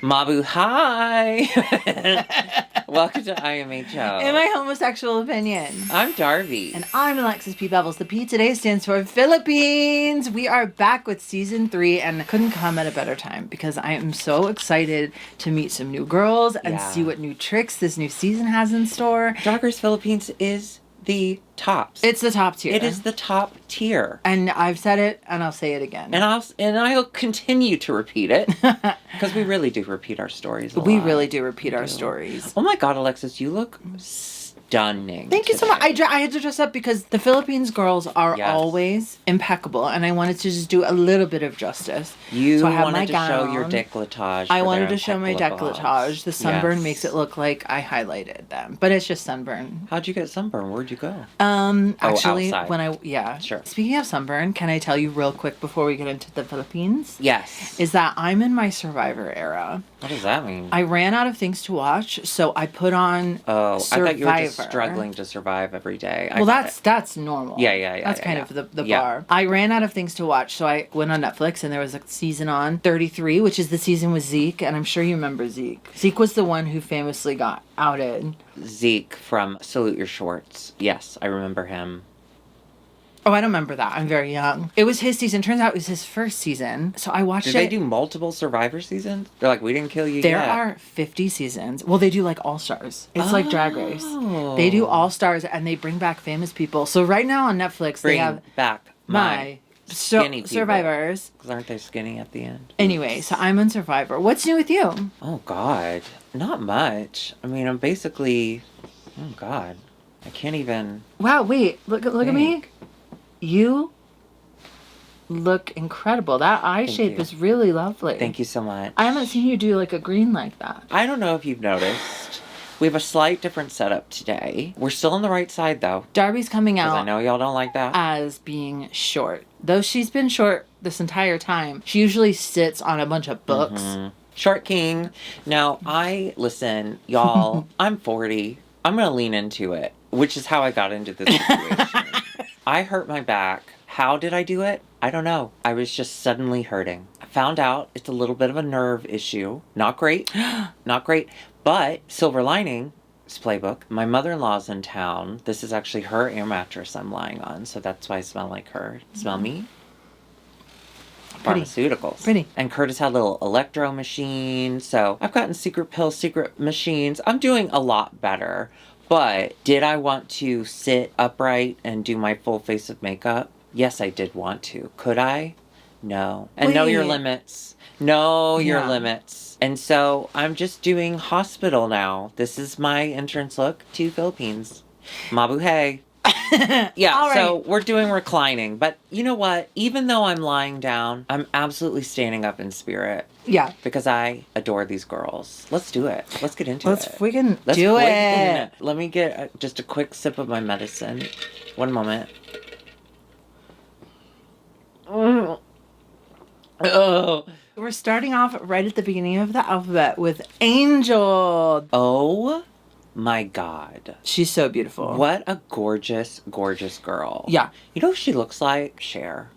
Mubahay. Welcome to IMHO. In my homosexual opinion. I'm Darby. And I'm Alexis P. Bevels. The P today stands for Philippines. We are back with season 3 and couldn't come at a better time because I am so excited to meet some new girls and see what new tricks this new season has in store. Drag Race Philippines is the tops. It's the top tier. It is the top tier. And I've said it and I'll say it again. And I'll continue to repeat it because we really do repeat our stories a lot. We really do repeat our stories. Oh my God, Alexis, you look stunning. Thank you so much. I had to dress up because the Philippines girls are always impeccable, and I wanted to just do a little bit of justice. You so I have wanted my to gown. show your décolletage. I wanted to show my décolletage. The sunburn makes it look like I highlighted them, but it's just sunburn. How'd you get sunburn? Where'd you go? Actually, outside. Sure. Speaking of sunburn, can I tell you real quick before we get into the Philippines? Yes. Is that I'm in my Survivor era. What does that mean? I ran out of things to watch, so I put on Survivor. I thought you were just struggling to survive every day. Well, that's normal. Yeah. That's kind of the bar. I ran out of things to watch, so I went on Netflix, and there was a season on 33, which is the season with Zeke, and I'm sure you remember Zeke. Zeke was the one who famously got outed. Zeke from Salute Your Shorts. Yes, I remember him. Oh, I don't remember that. I'm very young. It was his season. Turns out it was his first season. So I watched it. Did they do multiple Survivor seasons? They're like, we didn't kill you yet. There are 50 seasons. Well, they do like All-Stars. It's like Drag Race. They do All-Stars and they bring back famous people. So right now on Netflix, they have back my skinny people. Survivors. Because aren't they skinny at the end? Anyway, so I'm on Survivor. What's new with you? Oh, God. Not much. I mean, I'm basically... Oh, God. I can't even... Wow, wait. Look at me. You look incredible. That eye shape is really lovely. Thank you so much. I haven't seen you do like a green like that. I don't know if you've noticed. We have a slight different setup today. We're still on the right side, though. Darby's coming out. Because I know y'all don't like that. As being short. Though she's been short this entire time, she usually sits on a bunch of books. Mm-hmm. Short king. Now, listen, y'all, I'm 40. I'm going to lean into it, which is how I got into this situation. I hurt my back. How did I do it? I don't know. I was just suddenly hurting. I found out it's a little bit of a nerve issue. Not great. Not great. But silver lining is playbook. My mother-in-law's in town. This is actually her air mattress I'm lying on. So that's why I smell like her. Smell me? Pharmaceuticals. Pretty. And Curtis had a little electro machine. So I've gotten secret pills, secret machines. I'm doing a lot better. But did I want to sit upright and do my full face of makeup? Yes, I did want to. Could I? No. And know your limits. Know your limits. And so I'm just doing hospital now. This is my entrance look to Philippines. Mubahay. Yeah, so we're doing reclining. But you know what? Even though I'm lying down, I'm absolutely standing up in spirit. Yeah. Because I adore these girls. Let's do it. Let's get into Let's it. freaking do it. Let me get just a quick sip of my medicine. One moment. Oh. We're starting off right at the beginning of the alphabet with Angel. Oh my God. She's so beautiful. What a gorgeous, gorgeous girl. Yeah. You know who she looks like? Cher.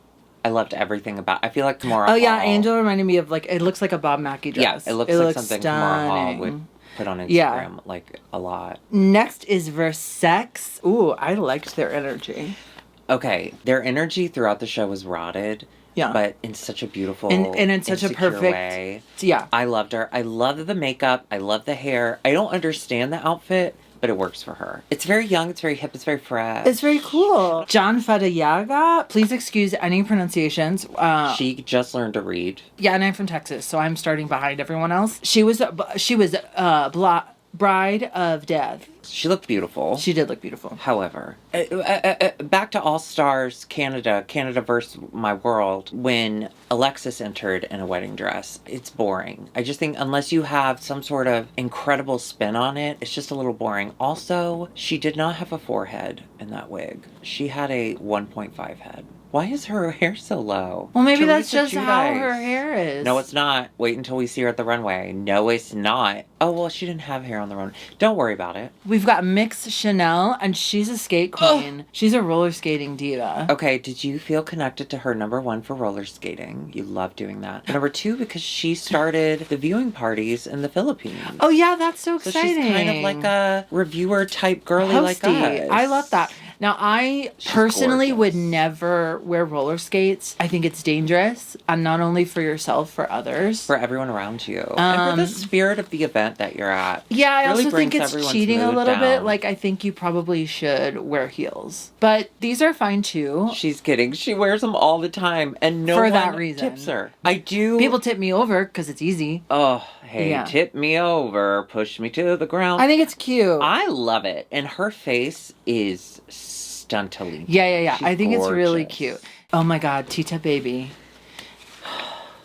I loved everything about. I feel like Tamara Hall. Oh yeah, Angel reminded me of it looks like a Bob Mackie dress. Yeah, it looks like something Tamara Hall would put on Instagram like a lot. Next is Versex. Ooh, I liked their energy. Okay, their energy throughout the show was rotted. Yeah. But in such a beautiful and in such a perfect way. Yeah. I loved her. I love the makeup. I love the hair. I don't understand the outfit, but it works for her. It's very young. It's very hip. It's very fresh. It's very cool. John Fadayaga. Please excuse any pronunciations. She just learned to read. Yeah, and I'm from Texas, so I'm starting behind everyone else. She was Bride of Death. She looked beautiful. She did look beautiful. However, back to All Stars Canada versus My World, when Alexis entered in a wedding dress, it's boring. I just think unless you have some sort of incredible spin on it, it's just a little boring. Also, she did not have a forehead in that wig. She had a 1.5 head. Why is her hair so low? Well, maybe that's Teresa just how Giudice. her hair is. No, it's not. Wait until we see her at the runway. No, it's not. Oh, well, she didn't have hair on the runway. Don't worry about it. We've got Mix Chanel, and she's a skate queen. She's a roller skating diva. Okay, did you feel connected to her, number one, for roller skating? You love doing that. Number two, because she started the viewing parties in the Philippines. Oh, yeah, that's so So exciting. she's kind of like a reviewer type girly like Hosty. us. I love that. Now, I She's personally would gorgeous. never wear roller skates. I think it's dangerous, and not only for yourself, for others. For everyone around you. And for the spirit of the event that you're at. Yeah, I Really also think brings it's everyone's cheating a mood little bit. down. Like, I think you probably should wear heels. But these are fine too. She's kidding. She wears them all the time, and no For one that reason. tips her. I do. People tip me over because it's easy. Oh, hey, Yeah. tip me over, push me to the ground. I think it's cute. I love it, and her face is stuntily. Yeah. She's I think it's really gorgeous. cute. Oh my God, Tita Baby.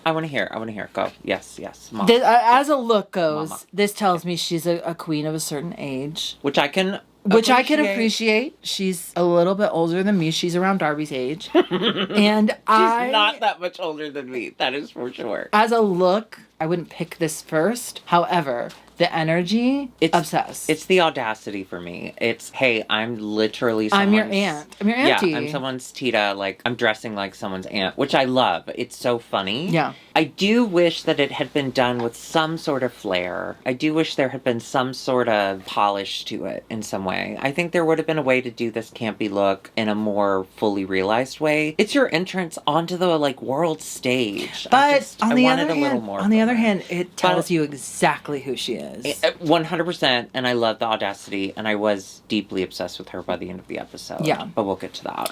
I want to hear. Go. Yes, Mom. As a look goes, Mama. this tells me she's a queen of a certain age. Which I can appreciate. She's a little bit older than me. She's around Darby's age. And She's I, not that much older than me. That is for sure. as a look, I wouldn't pick this first. However, the energy, obsessed. It's the audacity for me. It's, hey, I'm literally I'm someone's... your aunt. I'm your auntie. Yeah, I'm someone's tita. Like, I'm dressing like someone's aunt, which I love. It's so funny. Yeah. I do wish that it had been done with some sort of flair. I do wish there had been some sort of polish to it in some way. I think there would have been a way to do this campy look in a more fully realized way. It's your entrance onto the, like, world stage. But I wanted a little more on the from other her. hand, it tells you exactly who she is. 100%, and I love the audacity, and I was deeply obsessed with her by the end of the episode. Yeah. But we'll get to that.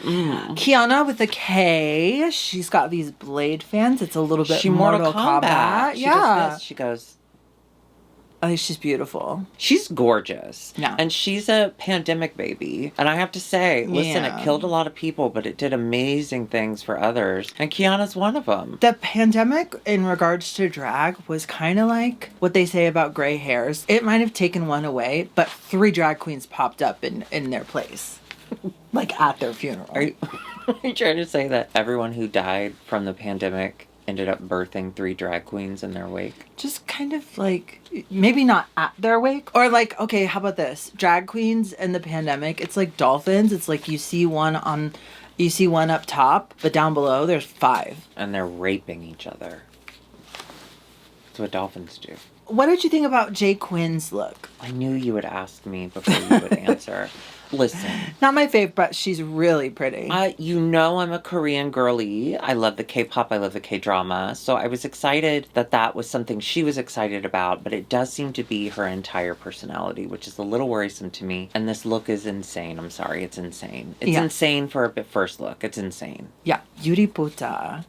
Kiana with a K. She's got these blade fans. It's a little bit She Mortal Kombat. She does this. She goes... Oh, she's beautiful. She's gorgeous. Yeah. And she's a pandemic baby. And I have to say, listen, Yeah. it killed a lot of people, but it did amazing things for others. And Kiana's one of them. The pandemic in regards to drag was kind of like what they say about gray hairs. It might have taken one away, but 3 drag queens popped up in their place. Like at their funeral. Are you trying to say that everyone who died from the pandemic ended up birthing 3 drag queens in their wake? Just kind of like, maybe not at their wake. Or like, okay, how about this? Drag queens in the pandemic, it's like dolphins. It's like you see one up top, but down below there's 5. And they're raping each other. That's what dolphins do. What did you think about Jay Quinn's look? I knew you would ask me before you would answer. Listen. Not my fave, but she's really pretty. You know I'm a Korean girly. I love the K-pop. I love the K-drama. So I was excited that was something she was excited about, but it does seem to be her entire personality, which is a little worrisome to me. And this look is insane. I'm sorry. It's insane. It's insane for a first look. It's insane. Yeah. Yuri Puta.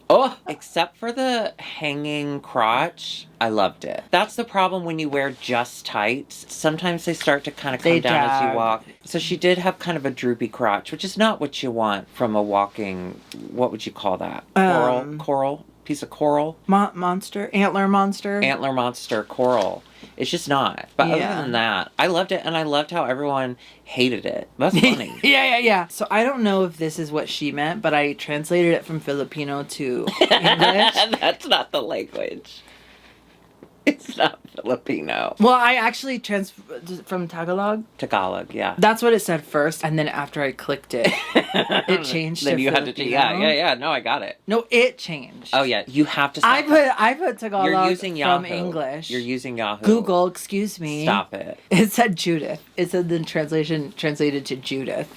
Oh, except for the hanging crotch, I loved it. That's the problem when you wear just tights. Sometimes they start to kind of come down as you walk. So she did have kind of a droopy crotch, which is not what you want from a walking, what would you call that? Coral? Piece of coral? Monster? Antler monster? Antler monster coral. It's just not. But other than that, I loved it, and I loved how everyone hated it. That's funny. Yeah. So I don't know if this is what she meant, but I translated it from Filipino to English. That's not the language. It's not Filipino. Well, I actually from Tagalog. Tagalog, yeah. That's what it said first, and then after I clicked it, it changed Then to you Filipino. had to, yeah. No, I got it. No, it changed. Oh yeah, you have to. I Stop put Tagalog You're using Yahoo. from English. You're using Yahoo. Google, excuse me. Stop it. It said Judith. It said the translation translated to Judith.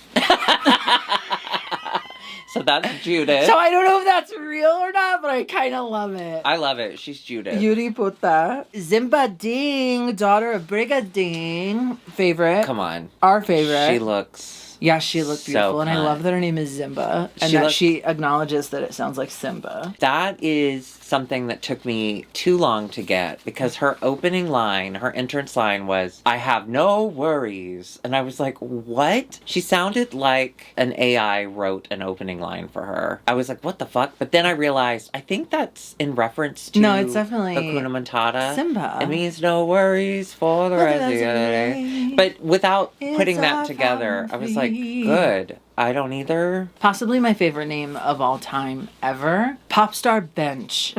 So that's Judith. So I don't know if that's real or not, but I kind of love it. I love it. She's Judith. Yuri Puta. Zimba Ding, daughter of Brigading. Favorite. Come on. Our favorite. She looks... Yeah, she looked beautiful, so and I fun. love that her name is Zimba, and She she acknowledges that it sounds like Simba. That is something that took me too long to get, because her opening line, her entrance line was, "I have no worries." And I was like, what? She sounded like an AI wrote an opening line for her. I was like, what the fuck? But then I realized, I think that's in reference to No, it's definitely Hakuna Matata. Simba. It means no worries for the rest of the day. But without putting that together, I was like, like, good. I don't either. Possibly my favorite name of all time ever. Popstar Bench.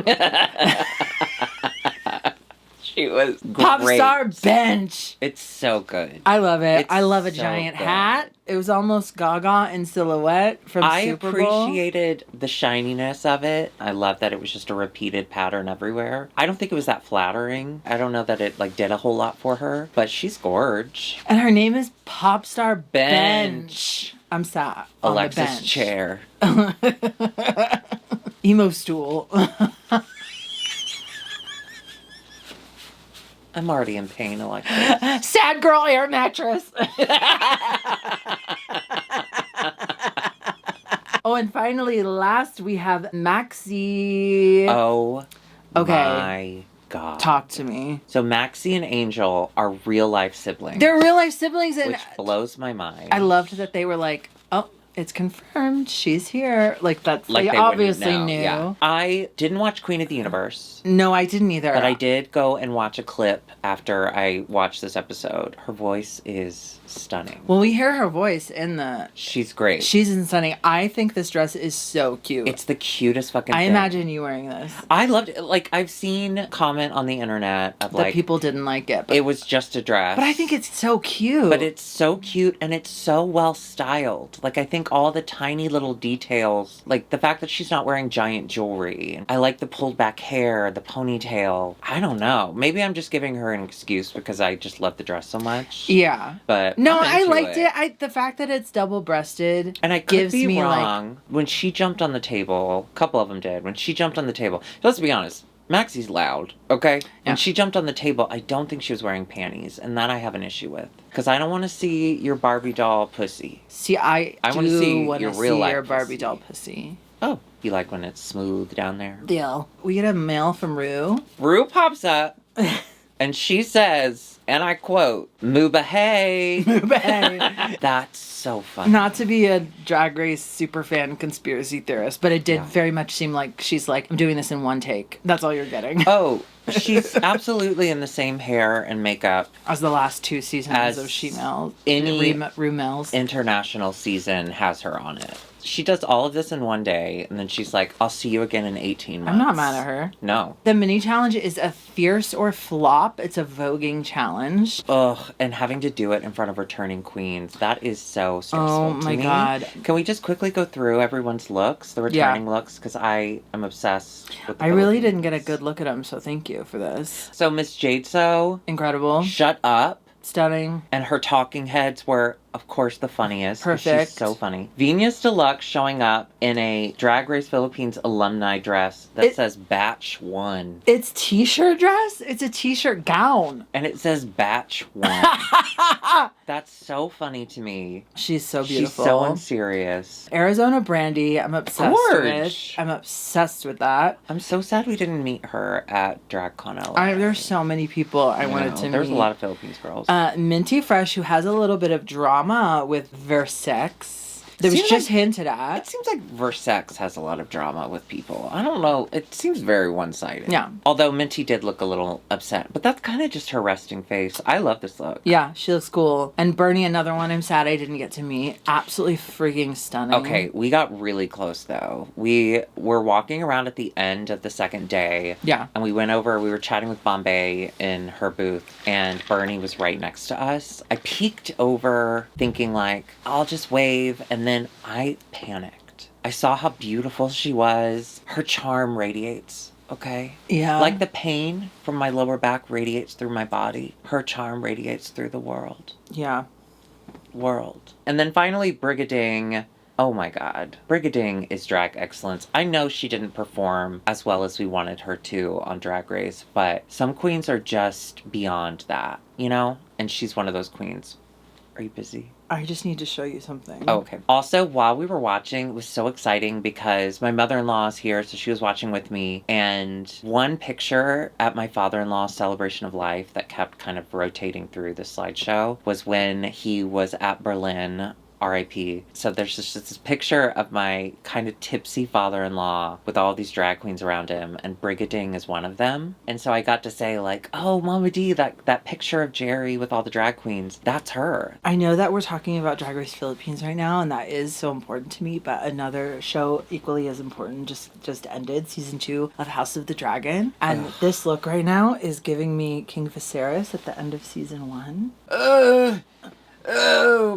She was great. Popstar Bench. It's so good. I love it. It's I love a so giant good. hat. It was almost Gaga in silhouette from Super Bowl. I appreciated the shininess of it. I love that it was just a repeated pattern everywhere. I don't think it was that flattering. I don't know that it like did a whole lot for her, but she's gorge. And her name is Popstar Bench. I'm sat on Alexa's the bench. chair. Emo stool. I'm already in pain, Alexis. Sad girl air mattress. Oh, and finally, last we have Maxie. Oh, Okay. my God. Talk to me. So Maxie and Angel are real life siblings. They're real life siblings, and which blows my mind. I loved that they were like, "Oh, it's confirmed. She's here." Like that's Like they they obviously wouldn't know. knew. Yeah. I didn't watch Queen of the Universe, No, I didn't either. but I did go and watch a clip after I watched this episode. Her voice is stunning. Well, we hear her voice in the. She's great. She's stunning. I think this dress is so cute. It's the cutest fucking I thing. imagine you wearing this. I loved it. Like, I've seen comment on the internet of That like, people didn't like it, but it was just a dress. I think it's so cute. But it's so cute and it's so well styled. Like, I think all the tiny little details, like the fact that she's not wearing giant jewelry. I like the pulled back hair, the ponytail. I don't know. Maybe I'm just giving her an excuse because I just love the dress so much. Yeah. But No, I'm I into liked it. The fact that it's double breasted And I could gives be me wrong. When she jumped on the table, a couple of them did. When she jumped on the table, let's be honest, Maxie's loud, okay? Yeah. When she jumped on the table, I don't think she was wearing panties, and that I have an issue with. Because I don't want to see your Barbie doll pussy. See, I wanna do see want to your see real life your Barbie pussy. doll pussy. Oh, you like when it's smooth down there? Deal. We get a mail from Rue. Rue pops up, and she says, and I quote, Mubahay. Mubahay. That's so funny. Not to be a Drag Race super fan conspiracy theorist, but it did Yeah. very much seem like she's like, I'm doing this in one take. That's all you're getting. Oh, she's absolutely in the same hair and makeup As the last two seasons As of She-Mel. any Rumels. international season has her on it. She does all of this in one day, and then she's like, I'll see you again in 18 months. I'm not mad at her. No. The mini challenge is a fierce or flop. It's a voguing challenge. Ugh, and having to do it in front of returning queens, that is so stressful Oh to my me. God. Can we just quickly go through everyone's looks, the returning looks? Because I am obsessed with the I really Philippines. didn't get a good look at them, so thank you for this. So Miss Jade So, Incredible. shut up. Stunning. And her talking heads were, of course, the funniest. 'cause Perfect. She's so funny. Venus Deluxe showing up in a Drag Race Philippines alumni dress that says Batch 1. It's t-shirt dress? It's a t-shirt gown. And it says Batch 1. That's so funny to me. She's so beautiful. She's so unserious. Arizona Brandy, I'm obsessed Gorge. with. I'm obsessed with that. I'm so sad we didn't meet her at DragCon LA. There's so many people I wanted to meet. There's a lot of Philippines girls. Minty Fresh, who has a little bit of drama with Versex. That was Seems just like- hinted at. It seems like Versex has a lot of drama with people. I don't know. It seems very one-sided. Yeah. Although Minty did look a little upset. But that's kind of just her resting face. I love this look. Yeah, she looks cool. And Bernie, another one I'm sad I didn't get to meet. Absolutely freaking stunning. Okay, we got really close, though. We were walking around at the end of the second day. Yeah. And we were chatting with Bombay in her booth, and Bernie was right next to us. I peeked over thinking, like, I'll just wave, and then I panicked. I saw how beautiful she was. Her charm radiates, okay? Yeah. Like the pain from my lower back radiates through my body, her charm radiates through the world. Yeah. And then finally, Brigading. Oh my God. Brigading is drag excellence. I know she didn't perform as well as we wanted her to on Drag Race, but some queens are just beyond that, you know? And she's one of those queens. Are you busy? I just need to show you something. Oh, okay. Also, while we were watching, it was so exciting because my mother-in-law is here, so she was watching with me. And one picture at my father-in-law's celebration of life that kept kind of rotating through the slideshow was when he was at Berlin R.I.P. So there's just this picture of my kind of tipsy father-in-law with all these drag queens around him, and Brigading is one of them. And so I got to say, like, oh, Mama D, that picture of Jerry with all the drag queens, that's her. I know that we're talking about Drag Race Philippines right now, and that is so important to me, but another show equally as important just ended, season 2 of House of the Dragon. And this look right now is giving me King Viserys at the end of season 1. Oh,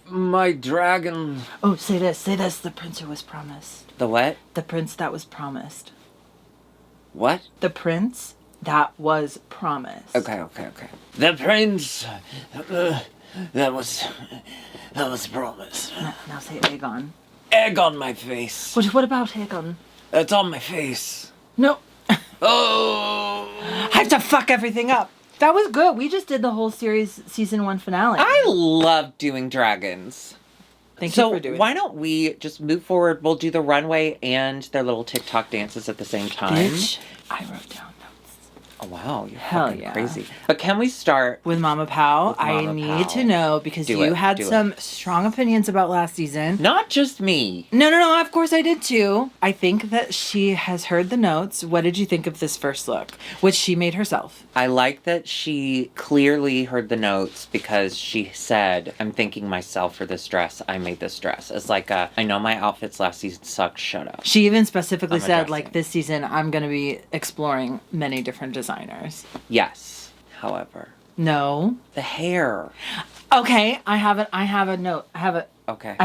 my dragon. Oh, say this, the prince who was promised. The what? The prince that was promised. What? The prince that was promised. Okay. The prince that was promised. Now say Aegon. Egg on my face. What about Aegon? It's on my face. No. Oh. I have to fuck everything up. That was good. We just did the whole series season 1 finale. I love doing dragons. Thank you for doing So why don't we just move forward? We'll do the runway and their little TikTok dances at the same time. Bitch, I wrote down notes. Oh, wow. You're Hell fucking yeah. crazy. But can we start With Mama Pow, With Mama I need Pow. to know, because Do you it, had do some strong opinions about last season. Not just me. No, of course I did too. I think that she has heard the notes. What did you think of this first look? Which she made herself. I like that she clearly heard the notes, because she said, I'm thanking myself for this dress. I made this dress. It's like, I know my outfits last season sucked. Shut up. She even specifically I'm said, addressing. like, this season I'm going to be exploring many different designers. Yes. However, No. the hair. Okay, I have a note. Okay.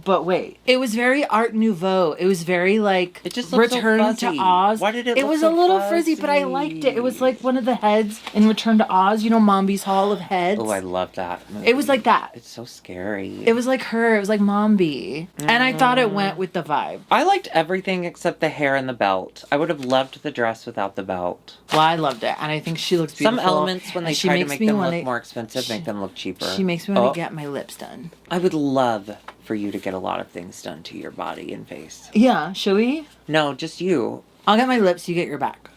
But wait. It was very Art Nouveau. It was very like It just looked so Return to fuzzy. Oz. Why did it It look was so a little frizzy, but I liked it. It was like one of the heads in Return to Oz. You know, Mombi's Hall of Heads. Oh, I love that movie. It was like that. It's so scary. It was like her. It was like Mombi. And I thought it went with the vibe. I liked everything except the hair and the belt. I would have loved the dress without the belt. Well, I loved it. And I think she looks beautiful. Some elements, when they And she try to makes make me them wanna- look more expensive, make them look cheaper. She makes me want to get my lips done. I would love for you to get a lot of things done to your body and face. Yeah, should we? No, just you. I'll get my lips, you get your back.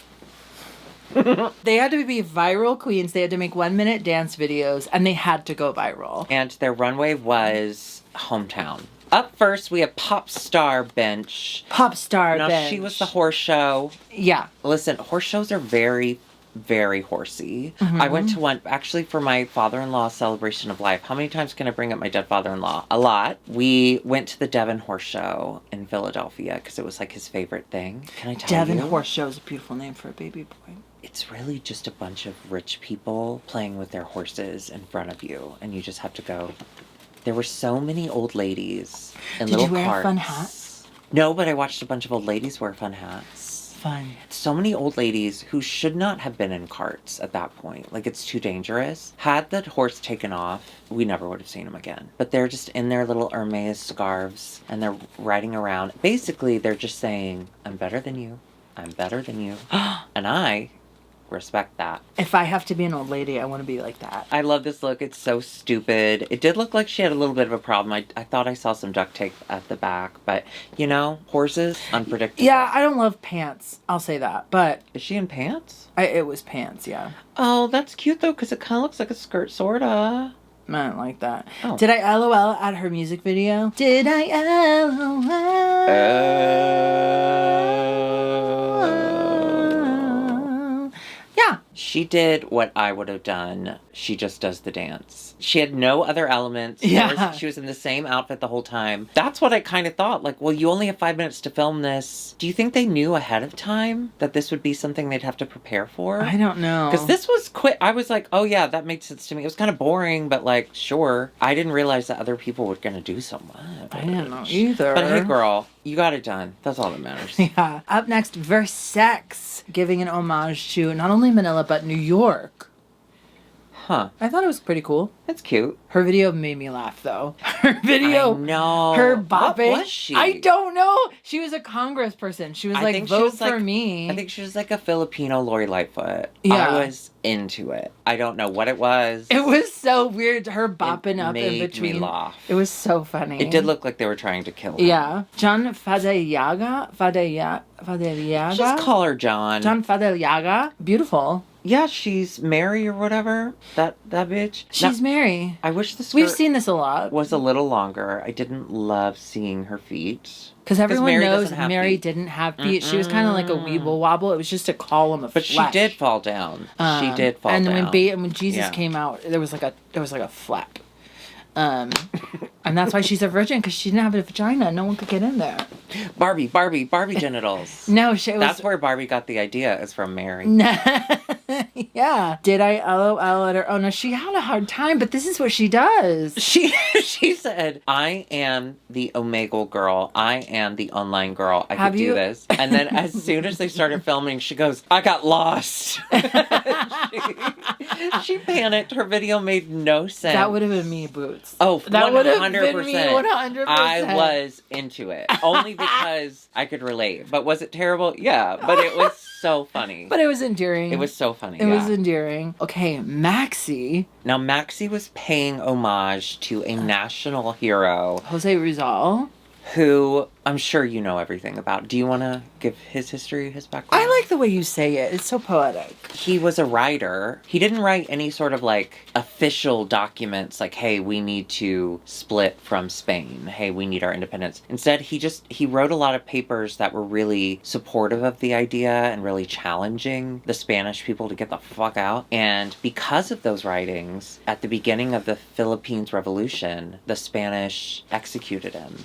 They had to be viral queens. They had to make 1-minute dance videos, and they had to go viral. And their runway was hometown. Up first, we have Pop Star Bench. Pop star Now, bench. she was the horse show. Yeah. Listen, horse shows are very, very horsey. I went to one, actually, for my father-in-law's celebration of life. How many times can I bring up my dead father-in-law? A lot. We went to the Devon Horse Show in Philadelphia because it was like his favorite thing. Can I tell you? Devon Horse Show is a beautiful name for a baby boy. It's really just a bunch of rich people playing with their horses in front of you, and you just have to go. There were so many old ladies in Did little you wear carts. fun hats? No, but I watched a bunch of old ladies wear fun hats. Fun. So many old ladies who should not have been in carts at that point. Like, it's too dangerous. Had the horse taken off, we never would have seen them again. But they're just in their little Hermes scarves, and they're riding around. Basically, they're just saying, I'm better than you. I'm better than you. And I respect that. If I have to be an old lady, I want to be like that. I love this look. It's so stupid. It did look like she had a little bit of a problem. I thought I saw some duct tape at the back, but you know, horses, unpredictable. Yeah, I don't love pants. I'll say that. But Is she in pants? it was pants, yeah. Oh, that's cute though, because it kind of looks like a skirt, sorta. I don't like that. Oh. Did I LOL at her music video? Did I LOL? Yeah. She did what I would have done. She just does the dance. She had no other elements. Yeah. She was in the same outfit the whole time. That's what I kind of thought. Like, well, you only have 5 minutes to film this. Do you think they knew ahead of time that this would be something they'd have to prepare for? I don't know. Because this was quick. I was like, oh yeah, that made sense to me. It was kind of boring, but like, sure. I didn't realize that other people were going to do so much. I didn't know either. But hey, girl, you got it done. That's all that matters. Yeah. Up next, Versex, giving an homage to not only Manila, but New York. Huh. I thought it was pretty cool. That's cute. Her video made me laugh, though. Her video. I know. Her bopping. What was she? I don't know. She was a congressperson. She was I like, think she vote was for like- me. I think she was like a Filipino Lori Lightfoot. Yeah. I was into it. I don't know what it was. It was so weird. Her bopping up in made between. me laugh. It was so funny. It did look like they were trying to kill her. Yeah. John Fadeyaga. Fadeyaga. Just call her John. John Fadeyaga. Beautiful. Yeah, she's Mary or whatever. That bitch. She's Mary. I wish the skirt We've seen this a lot. was a little longer. I didn't love seeing her feet. Because everyone Mary knows doesn't have Mary feet. didn't have feet. She was kind of like a weeble wobble. It was just a column of But flesh. she did fall down. She did fall and down. And when Jesus came out, there was like a flap. And that's why she's a virgin, because she didn't have a vagina. No one could get in there. Barbie genitals. No, That's where Barbie got the idea, is from Mary. Yeah. Did I LOL at her? Oh no, she had a hard time, but this is what she does. She said, I am the Omegle girl. I am the online girl. I could do this. And then as soon as they started filming, she goes, I got lost. she panicked. Her video made no sense. That would have been me, Boots. Oh, that would have been 100%. me, 100%. I was into it. Only because I could relate. But was it terrible? Yeah. But it was so funny. But it was endearing. It was so funny. It was endearing. Okay, Maxie. Now, Maxie was paying homage to a national hero. Jose Rizal. Who I'm sure you know everything about. Do you want to give his history, his background? I like the way you say it. It's so poetic. He was a writer. He didn't write any sort of like official documents like, hey, we need to split from Spain. Hey, we need our independence. Instead, he wrote a lot of papers that were really supportive of the idea and really challenging the Spanish people to get the fuck out. And because of those writings, at the beginning of the Philippines Revolution, the Spanish executed him.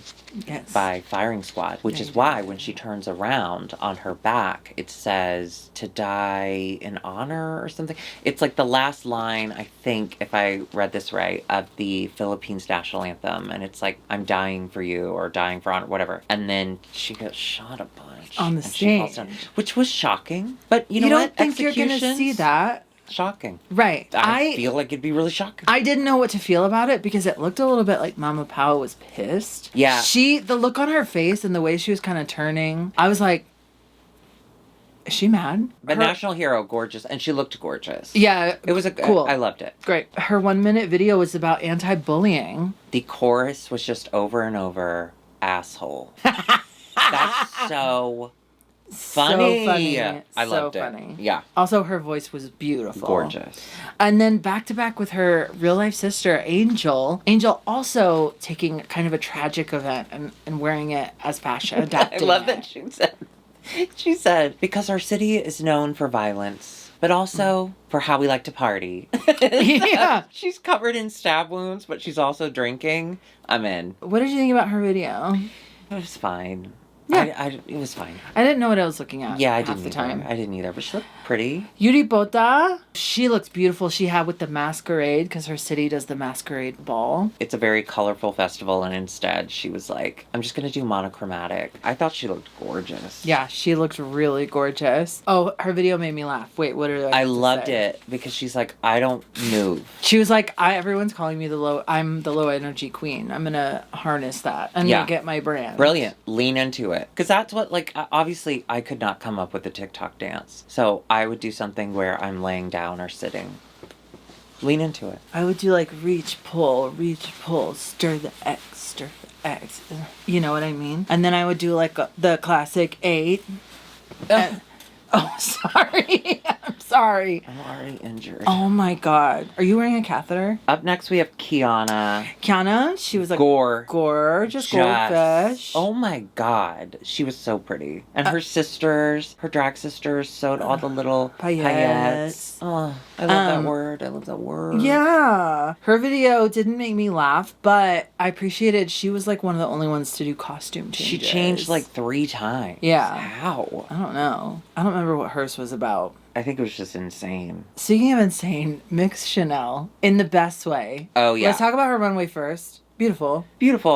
Yes. By firing squad, which is why when she turns around on her back, it says to die in honor or something. It's like the last line, I think, if I read this right, of the Philippines national anthem. And it's like, I'm dying for you or dying for honor, whatever. And then she gets shot a bunch. On the and stage. she falls down, which was shocking. But you know don't what? think you're going to see that. Shocking. Right. I feel like it'd be really shocking. I didn't know what to feel about it because it looked a little bit like Mama Pao was pissed. Yeah. The look on her face and the way she was kind of turning, I was like, is she mad? But national hero, gorgeous. And she looked gorgeous. Yeah. It was cool. I loved it. Great. Her 1 minute video was about anti-bullying. The chorus was just over and over, asshole. That's so funny. So funny. I loved it. Funny. Yeah. Also, her voice was beautiful. Gorgeous. And then back to back with her real life sister, Angel. Angel also taking kind of a tragic event and wearing it as fashion. Adapting I love that she said, because our city is known for violence, but also for how we like to party. Yeah. She's covered in stab wounds, but she's also drinking. I'm in. What did you think about her video? It was fine. Yeah. It was fine. I didn't know what I was looking at. Yeah, I half didn't the time. I didn't either, but she looked pretty. Yuri Bota, she looks beautiful. She had with the masquerade because her city does the masquerade ball. It's a very colorful festival, and instead she was like, I'm just going to do monochromatic. I thought she looked gorgeous. Yeah, she looked really gorgeous. Oh, her video made me laugh. Wait, what did I loved it because she's like, I don't move. She was like, everyone's calling me I'm the low energy queen. I'm going to harness that and get my brand. Brilliant. Lean into it. Because that's what, like, obviously I could not come up with a TikTok dance. So I would do something where I'm laying down or sitting. Lean into it. I would do like reach, pull, stir the X. You know what I mean? And then I would do like the classic 8. Oh, sorry. I'm sorry. I'm already injured. Oh my God. Are you wearing a catheter? Up next we have Kiana. Kiana, she was like gorgeous goldfish. Oh my God. She was so pretty. And her drag sisters sewed all the little paillettes. Oh, I love that word. Yeah. Her video didn't make me laugh, but I appreciated she was like one of the only ones to do costume changes. She changed like 3 times. Yeah. How? I don't know. I don't remember what hers was about. I think it was just insane. Speaking of insane, Mix Chanel in the best way. Oh, yeah. Let's talk about her runway first. Beautiful.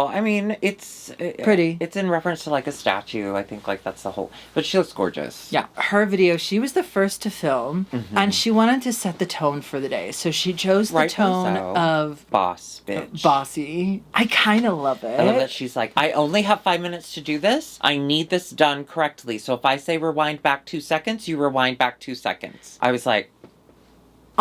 I mean, it's pretty. It's in reference to like a statue. I think like that's the whole. But she looks gorgeous. Yeah. Her video, she was the first to film, and she wanted to set the tone for the day. So she chose the tone of boss bitch. Bossy. I kind of love it. I love that she's like, I only have 5 minutes to do this. I need this done correctly. So if I say rewind back 2 seconds, you rewind back 2 seconds. I was like,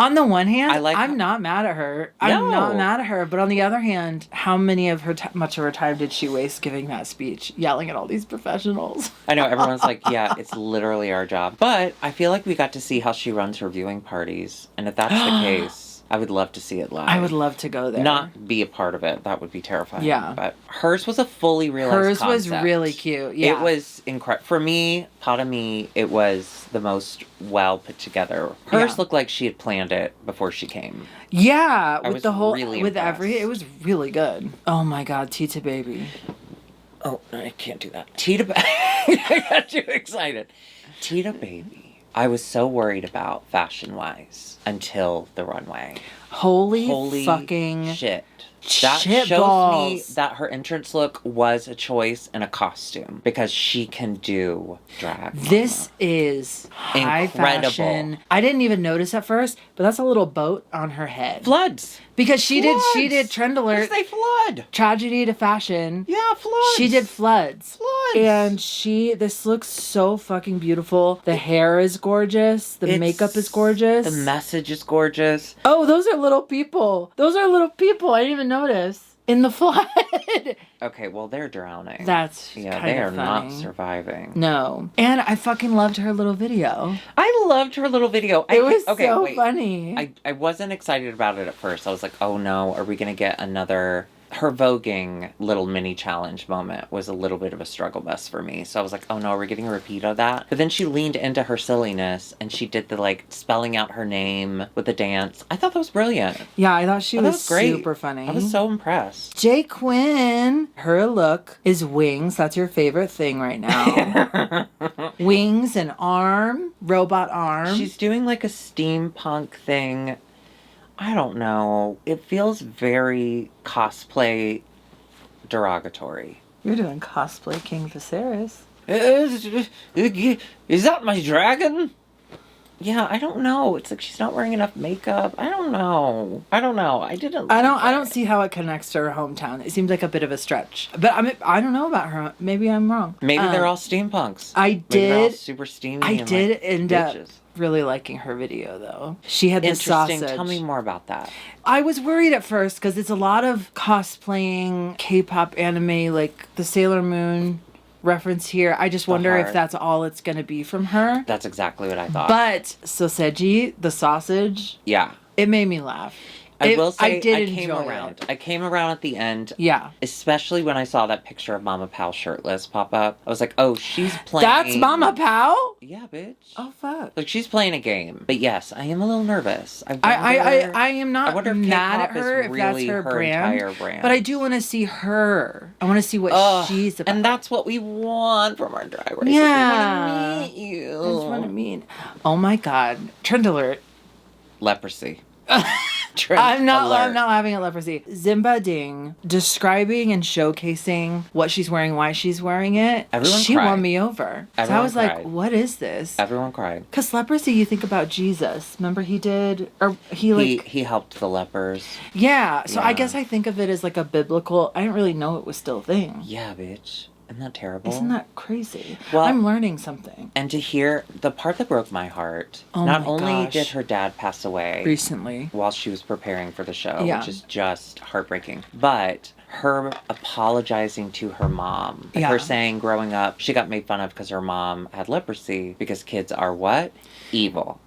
On the one hand, I'm not mad at her. I'm not mad at her. But on the other hand, how many of her much of her time did she waste giving that speech, yelling at all these professionals? I know, everyone's like, yeah, it's literally our job. But I feel like we got to see how she runs her viewing parties. And if that's the case, I would love to see it live. I would love to go there. Not be a part of it. That would be terrifying. Yeah. But hers was a fully realized concept. Hers was really cute. Yeah. It was incredible. For me, part of me, it was the most well put together. Hers looked like she had planned it before she came. Yeah. With the whole, really with impressed. it was really good. Oh my God, Tita Baby. Oh, no, I can't do that. Tita Baby. I got too excited. Tita Baby. I was so worried about fashion-wise until the runway. Holy fucking shit. That shit shows balls. me that her entrance look was a choice and a costume because she can do drag. This is high Incredible. fashion. I didn't even notice at first, but that's a little boat on her head. Floods. Because she did Trend Alert. They flood. Tragedy to fashion. Yeah, floods. She did floods. Floods. And this looks so fucking beautiful. The hair is gorgeous. The makeup is gorgeous. The message is gorgeous. Oh, those are little people. I didn't even notice. In the flood. Okay, well, they're drowning. That's they kinda are not funny. surviving. No. And I fucking loved her little video. I loved her little video. It was so funny. I wasn't excited about it at first. I was like, oh no, are we going to get another... Her voguing little mini challenge moment was a little bit of a struggle bus for me. So I was like, oh no, are we getting a repeat of that? But then she leaned into her silliness and she did the like spelling out her name with the dance. I thought that was brilliant. Yeah, I thought she was great. super funny. I was so impressed. Jay Quinn, her look is wings. That's your favorite thing right now. Wings and robot arm. She's doing like a steampunk thing. I don't know. It feels very cosplay derogatory. You're doing cosplay King Viserys. Is that my dragon? Yeah, I don't know. It's like she's not wearing enough makeup. I don't know. I don't see how it connects to her hometown. It seems like a bit of a stretch. But I don't know about her. Maybe I'm wrong. Maybe they're all steampunks. Maybe they're all super steamy. I did end up bitches. really liking her video though. She had the Interesting. sausage. Tell me more about that. I was worried at first because it's a lot of cosplaying K-pop anime, like the Sailor Moon reference here. I just wonder if that's all it's going to be from her. That's exactly what I thought. But Soseji, the sausage, yeah, it made me laugh. I will say I came around. It. I came around at the end. Yeah. Especially when I saw that picture of Mama Pao shirtless pop up. I was like, oh, she's playing. That's Mama Pao? Yeah, bitch. Oh, fuck. Like, she's playing a game. But yes, I am a little nervous. I am not mad at her if really that's her entire brand. But I do want to see her. I want to see what she's about. And that's what we want from our Drag Race. Yeah. We want to meet you. That's what I mean. Oh my God. Trend alert. Leprosy. I'm not laughing at leprosy. Zimba Ding describing and showcasing what she's wearing, why she's wearing it. She won me over. So I was like, what is this? Everyone cried. Because leprosy, you think about Jesus. Remember he helped the lepers. Yeah. So I guess I think of it as like a biblical. I didn't really know it was still a thing. Yeah, bitch. Isn't that terrible? Isn't that crazy? Well, I'm learning something. And to hear the part that broke my heart, not only did her dad pass away recently while she was preparing for the show, which is just heartbreaking, but her apologizing to her mom, her saying growing up she got made fun of because her mom had leprosy because kids are what? Evil.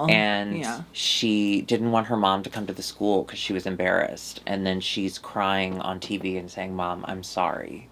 And she didn't want her mom to come to the school because she was embarrassed. And then she's crying on TV and saying, Mom, I'm sorry.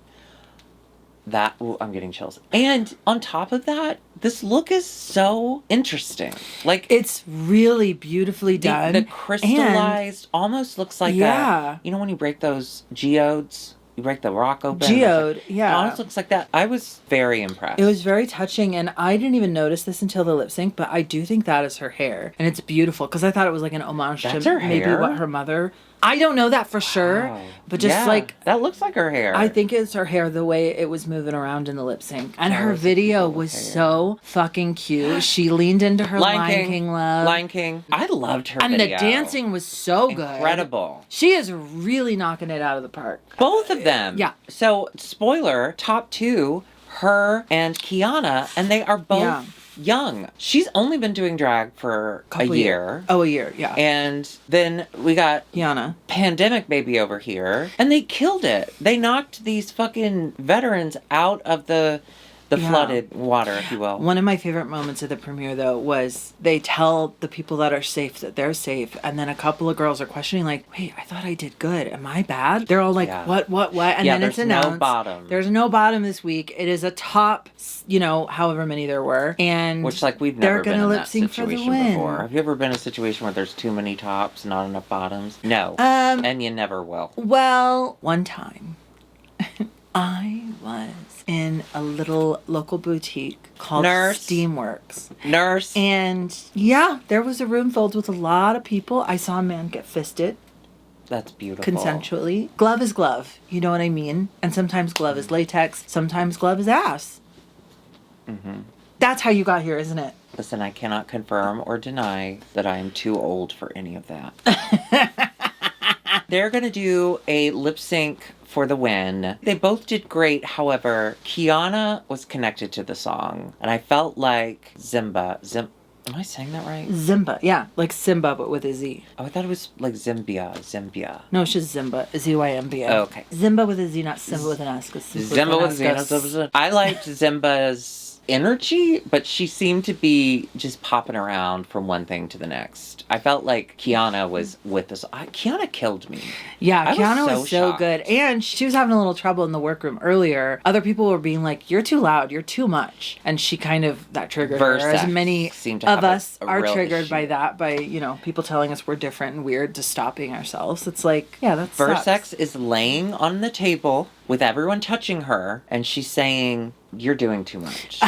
I'm getting chills. And on top of that, this look is so interesting. Like, it's really beautifully done. The crystallized almost looks like you know when you break those geodes? You break the rock open. Geode, It almost looks like that. I was very impressed. It was very touching, and I didn't even notice this until the lip sync, but I do think that is her hair. And it's beautiful, because I thought it was like an homage to maybe what her mother... I don't know that for sure, but just that looks like her hair. I think it's her hair, the way it was moving around in the lip sync. And her video was so fucking cute. She leaned into her Lion King love. Lion King. I loved her video. And the dancing was so good. Incredible. She is really knocking it out of the park. Both of them. Yeah. So, spoiler, top two, her and Kiana, and they are both young. She's only been doing drag for a year. Oh, a year, yeah. And then we got Kiana. Pandemic Baby over here. And they killed it. They knocked these fucking veterans out of the flooded water, if you will. One of my favorite moments of the premiere, though, was they tell the people that are safe that they're safe, and then a couple of girls are questioning, like, wait, I thought I did good. Am I bad? They're all like, what? And then it's announced. No bottom. There's no bottom this week. It is a top, however many there were. And which, like, we've never been in that situation before. Have you ever been in a situation where there's too many tops, not enough bottoms? No. And you never will. Well, one time, I was in a little local boutique called Steamworks. Nurse. And yeah, there was a room filled with a lot of people. I saw a man get fisted. That's beautiful. Consensually. Glove is glove. You know what I mean? And sometimes glove is latex. Sometimes glove is ass. Mm-hmm. That's how you got here, isn't it? Listen, I cannot confirm or deny that I am too old for any of that. They're going to do a lip sync for the win. They both did great. However, Kiana was connected to the song. And I felt like Zimba. Am I saying that right? Zimba, yeah. Like Simba, but with a Z. Oh, I thought it was like Zimbia. No, it's just Zimba. Zymba. Oh, okay. Zimba with a Z, not Simba with an S. Zimba with a Z. I liked Zimba's energy, but she seemed to be just popping around from one thing to the next. I felt like Kiana was with us. Kiana killed me. Yeah, Kiana was so good. And she was having a little trouble in the workroom earlier. Other people were being like, you're too loud, you're too much. And she kind of, that triggered her. As many of us are triggered by that, by, people telling us we're different and weird to stopping ourselves. It's like, yeah, that's Versex is laying on the table with everyone touching her, and she's saying, you're doing too much.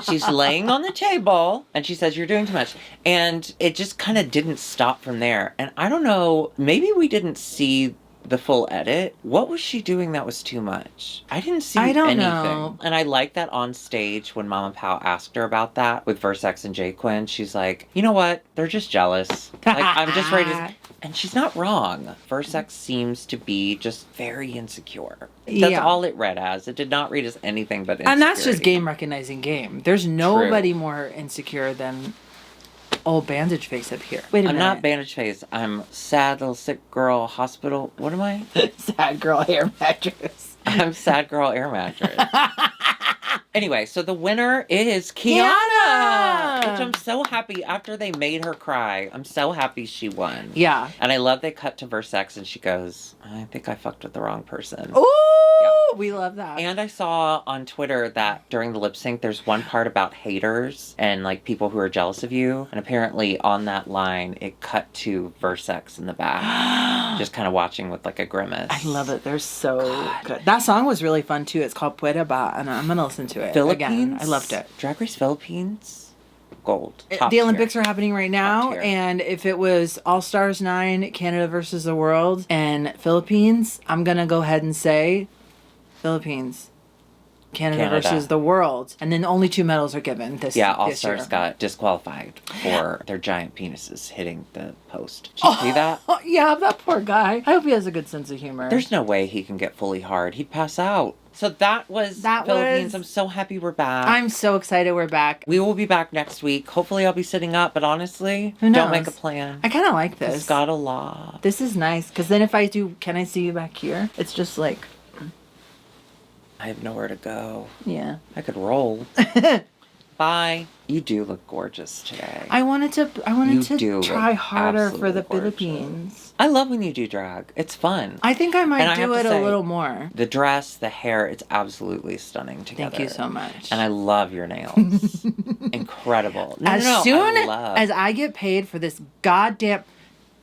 She's laying on the table, and she says, you're doing too much. And it just kind of didn't stop from there. And I don't know, maybe we didn't see the full edit. What was she doing that was too much? I didn't see anything. Know. And I like that on stage when Mama Pow asked her about that with Versex and J. Quinn. She's like, you know what? They're just jealous. Like, I'm just ready to... And she's not wrong. Versex seems to be just very insecure. That's all it read as. It did not read as anything but insecurity. And that's just game recognizing game. There's nobody more insecure than old bandage face up here. Wait a minute. I'm not bandage face. I'm sad little sick girl hospital. What am I? Sad girl air mattress. I'm sad girl air mattress. Anyway, so the winner is Kiana! Which I'm so happy after they made her cry. I'm so happy she won. Yeah. And I love they cut to Versex and she goes, I think I fucked with the wrong person. Ooh! Yeah. We love that. And I saw on Twitter that during the lip sync, there's one part about haters and like people who are jealous of you. And apparently on that line, it cut to Versex in the back. Just kind of watching with like a grimace. I love it. They're so good. That song was really fun too. It's called Pueda Ba, and I'm going to listen to it Philippines? again. I loved it. Drag Race Philippines? Gold. The Olympics are happening right now, and if it was All Stars 9, Canada versus the world, and Philippines, I'm going to go ahead and say Philippines. Canada versus the world. And then only 2 medals are given this year. Yeah, All Stars got disqualified for their giant penises hitting the post. Did you see that? Yeah, that poor guy. I hope he has a good sense of humor. There's no way he can get fully hard. He'd pass out. So that was Philippines. I'm so happy we're back. I'm so excited we're back. We will be back next week. Hopefully I'll be sitting up, but honestly, don't make a plan. I kind of like this. It's got a lot. This is nice, because then if I do, can I see you back here? It's just like... I have nowhere to go. Yeah. I could roll. Bye. You do look gorgeous today. I wanted to try harder for the Philippines. I love when you do drag. It's fun. I think I might do it a little more. The dress, the hair, it's absolutely stunning together. Thank you so much. And I love your nails. Incredible. As soon as I get paid for this goddamn...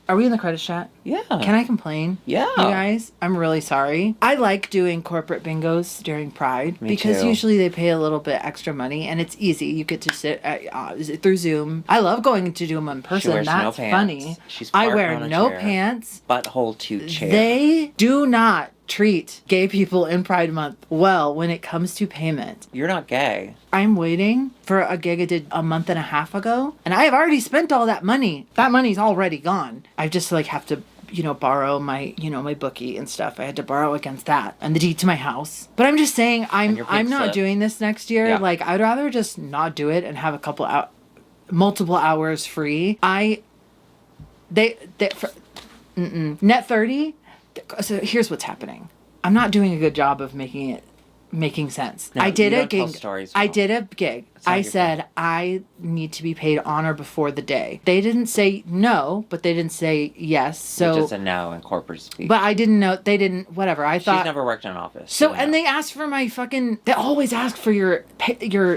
Are we in the credits chat? Yeah. Can I complain? Yeah. You guys, I'm really sorry. I like doing corporate bingos during Pride because usually they pay a little bit extra money and it's easy. You get to sit through Zoom. I love going to do them in person. She wears That's no pants. Funny. I wear no pants. Butthole to chair. They do not treat gay people in Pride Month well when it comes to payment. You're not gay. I'm waiting for a gig I did a month and a half ago, and I have already spent all that money. That money's already gone. I just have to borrow my, my bookie and stuff. I had to borrow against that and the deed to my house. But I'm just saying, I'm not slip. doing this next year. Yeah. Like, I'd rather just not do it and have a couple multiple hours free. Net 30. So here's what's happening. I'm not doing a good job of making sense. No, I did you a don't tell gig. stories I well. did a gig. I said I need to be paid on or before the day. They didn't say no, but they didn't say yes. So which is a no in corporate speak. But I didn't know. They didn't. Whatever. I thought she's never worked in an office. So and they asked for my fucking. They always ask for your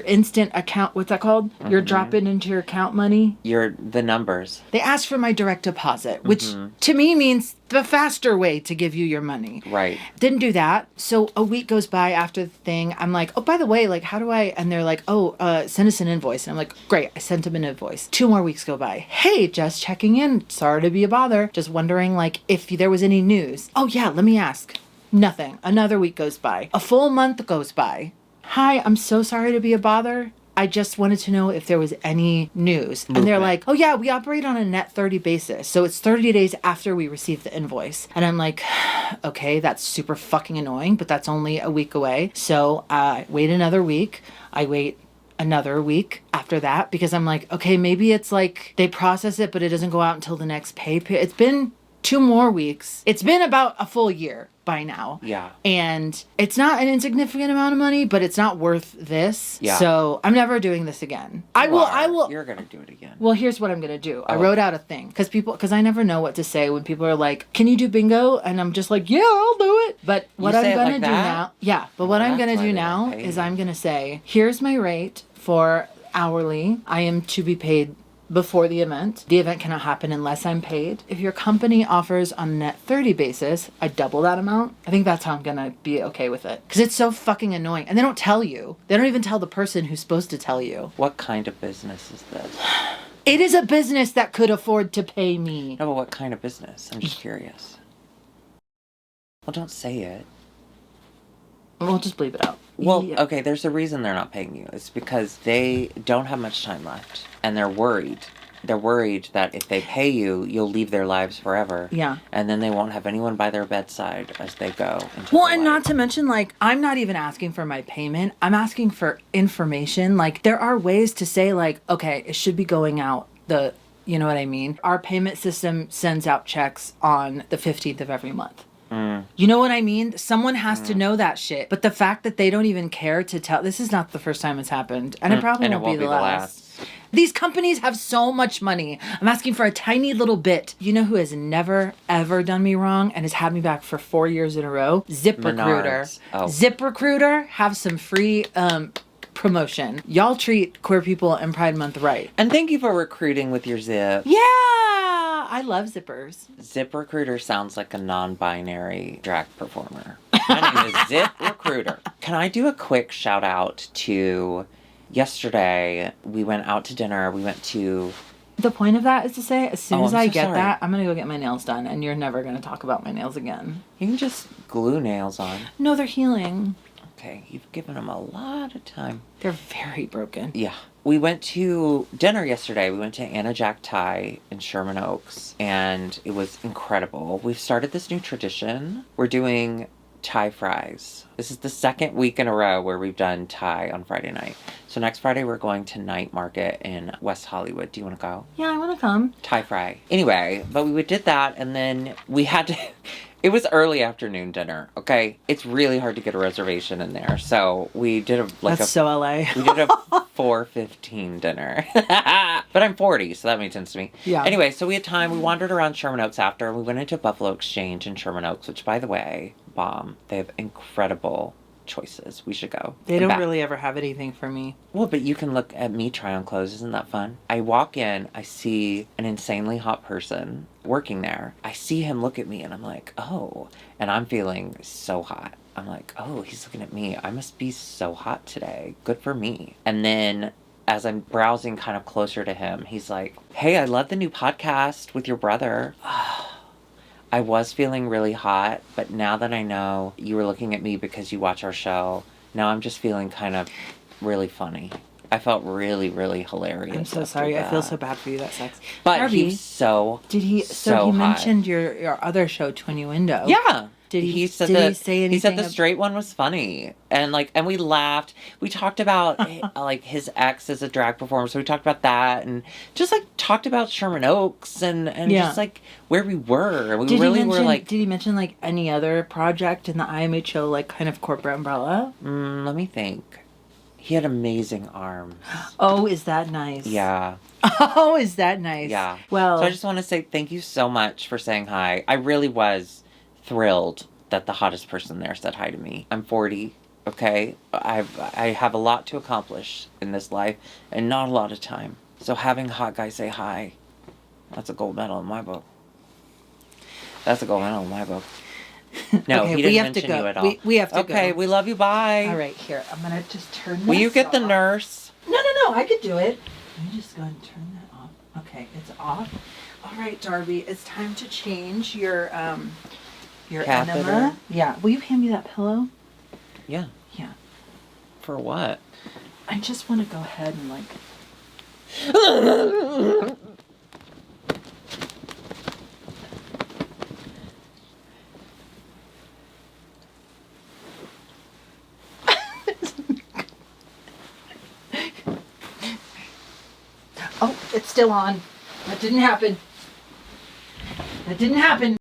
instant account. What's that called? Mm-hmm. Your drop it into your account money. The numbers. They asked for my direct deposit, which to me means the faster way to give you your money. Right. Didn't do that. So a week goes by after the thing. I'm like, oh, by the way, like, how do I? And they're like, oh, send us an invoice. And I'm like, great. I sent them an invoice. 2 more weeks go by. Hey, just checking in. Sorry to be a bother. Just wondering, like, if there was any news. Oh, yeah, let me ask. Nothing. Another week goes by. A full month goes by. Hi, I'm so sorry to be a bother. I just wanted to know if there was any news. Movement. And they're like, oh yeah, we operate on a net 30 basis. So it's 30 days after we receive the invoice. And I'm like, okay, that's super fucking annoying, but that's only a week away. So I wait another week. I wait another week after that because I'm like, okay, maybe it's like they process it, but it doesn't go out until the next pay period. It's been 2 more weeks. It's been about a full year by now. Yeah. And it's not an insignificant amount of money, but it's not worth this. Yeah. So I'm never doing this again. I will. You're going to do it again. Well, here's what I'm going to do. I wrote out a thing because I never know what to say when people are like, can you do bingo? And I'm just like, yeah, I'll do it. But what I'm going to do now. Yeah. But what I'm going to do now is I'm going to say, here's my rate for hourly. I am to be paid before the event. The event cannot happen unless I'm paid. If your company offers on a net 30 basis, I double that amount. I think that's how I'm gonna be okay with it. Because it's so fucking annoying. And they don't tell you. They don't even tell the person who's supposed to tell you. What kind of business is this? It is a business that could afford to pay me. No, but what kind of business? I'm just curious. Well, don't say it. We'll just bleep it out. Well, okay, there's a reason they're not paying you. It's because they don't have much time left. And they're worried. They're worried that if they pay you, you'll leave their lives forever. Yeah. And then they won't have anyone by their bedside as they go. Well, and not to mention, like, I'm not even asking for my payment. I'm asking for information. Like, there are ways to say, like, okay, it should be going out you know what I mean? Our payment system sends out checks on the 15th of every month. You know what I mean? Someone has to know that shit. But the fact that they don't even care to tell, this is not the first time it's happened. And it probably won't be the last. These companies have so much money. I'm asking for a tiny little bit. You know who has never, ever done me wrong and has had me back for 4 years in a row? ZipRecruiter. Oh. ZipRecruiter have some free promotion. Y'all treat queer people in Pride Month right. And thank you for recruiting with your Zip. Yeah! I love zippers. ZipRecruiter sounds like a non-binary drag performer. My name is ZipRecruiter. Can I do a quick shout out to yesterday? We went out to dinner. We went to... The point of that is to say, as soon as I get that, I'm going to go get my nails done, and you're never going to talk about my nails again. You can just glue nails on. No, they're healing. Okay, you've given them a lot of time. They're very broken. Yeah. We went to dinner yesterday. We went to Anna Jack Thai in Sherman Oaks, and it was incredible. We've started this new tradition. We're doing Thai fries. This is the 2nd week in a row where we've done Thai on Friday night. So next Friday we're going to Night Market in West Hollywood. Do you want to go? Yeah, I want to come. Thai fry. Anyway, but we did that, and then we had to... It was early afternoon dinner, okay? It's really hard to get a reservation in there. So we did That's so LA. We did a 4:15 dinner. But I'm 40, so that made sense to me. Yeah. Anyway, so we had time. We wandered around Sherman Oaks after, and we went into Buffalo Exchange in Sherman Oaks, which, by the way, bomb. They have incredible choices. We should go. They don't really ever have anything for me. Well, but you can look at me try on clothes. Isn't that fun? I walk in, I see an insanely hot person working there. I see him look at me and I'm like, oh, and I'm feeling so hot. I'm like, oh, he's looking at me. I must be so hot today. Good for me. And then as I'm browsing kind of closer to him, he's like, hey, I love the new podcast with your brother. I was feeling really hot, but now that I know you were looking at me because you watch our show, now I'm just feeling kind of really funny. I felt really, really hilarious. I'm so after sorry. I feel that. so bad for you. That sucks. But Darby, he's so did he? so he hot. mentioned your other show, Twin Window. Yeah. Did he? He said did that, he say anything? He said the straight one was funny, and we laughed. We talked about like his ex as a drag performer, so we talked about that, and just like talked about Sherman Oaks and just like where we were. We Did really he mention, were like. Did he mention like any other project in the IMHO like kind of corporate umbrella? Let me think. He had amazing arms. Oh, is that nice? Yeah. Oh, is that nice? Yeah. Well, so I just want to say thank you so much for saying hi. I really was thrilled that the hottest person there said hi to me. I'm 40, okay? I have a lot to accomplish in this life and not a lot of time. So having a hot guy say hi, that's a gold medal in my book. That's a gold medal in my book. No, okay, he didn't mention you at all. We have to go. Okay, we love you. Bye. All right, here. I'm going to just turn this Will you get the off. nurse? No, I could do it. Let me just go ahead and turn that off. Okay, it's off. All right, Darby, it's time to change your Catheter? enema. Yeah. Will you hand me that pillow? Yeah. Yeah. For what? I just want to go ahead and like. Oh, it's still on. That didn't happen.